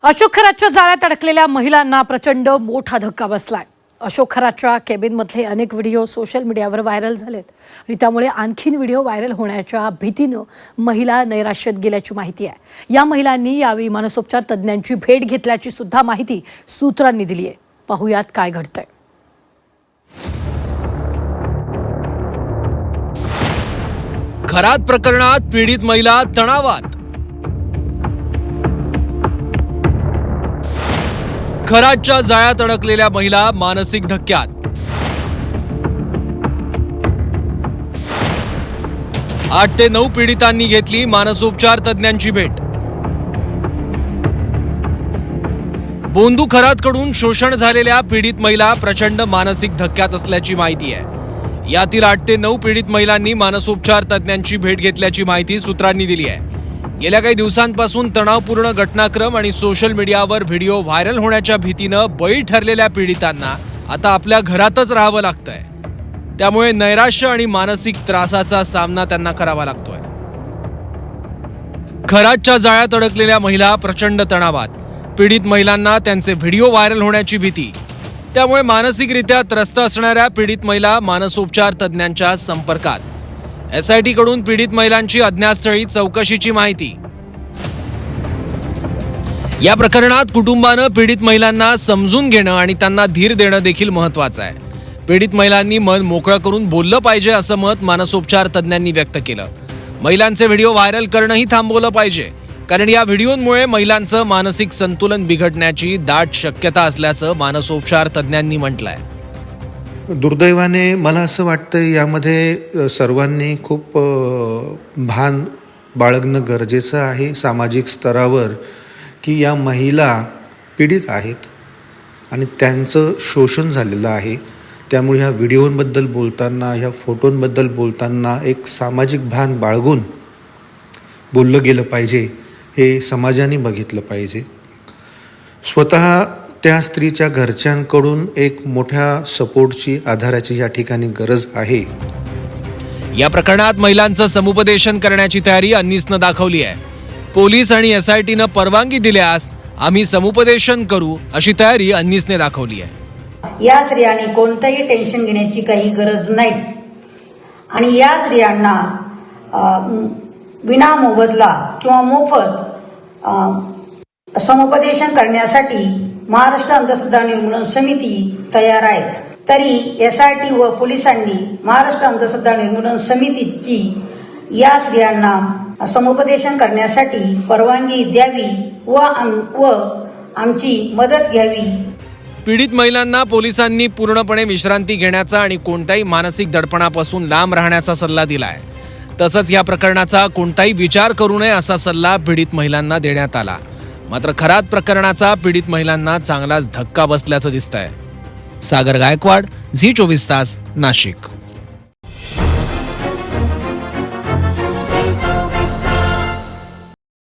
अशोक खरातच्या जाळ्यात अडकलेल्या महिलांना प्रचंड मोठा धक्का बसलाय। अशोक खरातच्या केबिनमधले अनेक व्हिडिओ सोशल मीडियावर व्हायरल झालेत आणि त्यामुळे आणखीन व्हिडिओ व्हायरल होण्याच्या भीतीनं महिला नैराश्यात गेल्याची माहिती आहे। या महिलांनी यावेळी मानसोपचार तज्ञांची भेट घेतल्याची सुद्धा माहिती सूत्रांनी दिली आहे। पाहूयात काय घडतंय। खरात प्रकरणात पीडित महिला तणावात। खरातच्या जाळ्यात अडकलेल्या महिला मानसिक धक्क्यात। 8 ते 9 पीडितांनी घेतली मानसोपचार तज्ञांची भेट। बोंदू खरातकडून शोषण झालेल्या पीडित महिला प्रचंड मानसिक धक्क्यात असल्याची माहिती आहे। यातील 8 ते 9 पीडित महिलांनी मानसोपचार तज्ञांची भेट घेतल्याची माहिती सूत्रांनी दिली आहे। गेल्या काही दिवसांपासून तणावपूर्ण घटनाक्रम आणि सोशल मीडियावर व्हिडिओ व्हायरल होण्याच्या भीतीनं बळी ठरलेल्या पीडितांना आता आपल्या घरातच राहावं लागतंय। त्यामुळे नैराश्य आणि मानसिक त्रासाचा सामना त्यांना करावा लागतोय। खरातच्या जाळ्यात अडकलेल्या महिला प्रचंड तणावात। पीडित महिलांना त्यांचे व्हिडिओ व्हायरल होण्याची भीती। त्यामुळे मानसिकरित्या त्रस्त असणाऱ्या पीडित महिला मानसोपचार तज्ञांच्या संपर्कात। SIT कडून पीडित महिलांची अज्ञातस्थळी चौकशीची माहिती। या प्रकरणात कुटुंबानं पीडित महिलांना समजून घेणं आणि त्यांना धीर देणं देखील महत्त्वाचं आहे। पीडित महिलांनी मन मोकळं करून बोललं पाहिजे असं मत मानसोपचार तज्ञांनी व्यक्त केलं। महिलांचे व्हिडिओ व्हायरल करणंही थांबवलं पाहिजे, कारण या व्हिडिओंमुळे महिलांचं मानसिक संतुलन बिघडण्याची दाट शक्यता असल्याचं मानसोपचार तज्ञांनी म्हटलंय। दुर्दैवाने मला असं वाटतं यामध्ये सर्वांनी खूप भान बाळगणं गरजेचं आहे सामाजिक स्तरावर, की या महिला पीडित आहेत आणि त्यांचं शोषण झालेलं आहे। त्यामुळे ह्या व्हिडिओंबद्दल बोलताना, ह्या फोटोंबद्दल बोलताना एक सामाजिक भान बाळगून बोललं गेलं पाहिजे, हे समाजाने बघितलं पाहिजे। स्वतः त्या स्त्रीच्या घरच्यांकडून एक मोठ्या सपोर्टची, आधाराची या ठिकाणी गरज आहे। या प्रकरणात महिलांचं समुपदेशन करण्याची तयारी अन्नीसनं दाखवली आहे। पोलीस आणि SITनं परवानगी दिल्यास आम्ही समुपदेशन करू अशी तयारी अन्नीसने दाखवली आहे। या स्त्रियांनी कोणतंही टेन्शन घेण्याची काही गरज नाही आणि या स्त्रियांना विना मोबदला किंवा मोफत समुपदेशन करण्यासाठी महाराष्ट्र अंधश्रद्धा निर्मूलन समिती तयार आहेत। तरी SIT व पोलिसांनी महाराष्ट्र अंधश्रद्धा निर्मूलन समितीची या स्त्रियांना समुपदेशन करण्यासाठी परवानगी द्यावी व आमची मदत घ्यावी। पीडित महिलांना पोलिसांनी पूर्णपणे विश्रांती घेण्याचा आणि कोणत्याही मानसिक दडपणापासून लांब राहण्याचा सल्ला दिलाय। तसंच या प्रकरणाचा कोणताही विचार करू नये असा सल्ला पीडित महिलांना देण्यात आला। मात्र खरात प्रकरणाचा पीडित महिलांना चांगलाच धक्का बसल्याचं दिसतंय। सागर गायकवाड, झी 24 तास, नाशिक।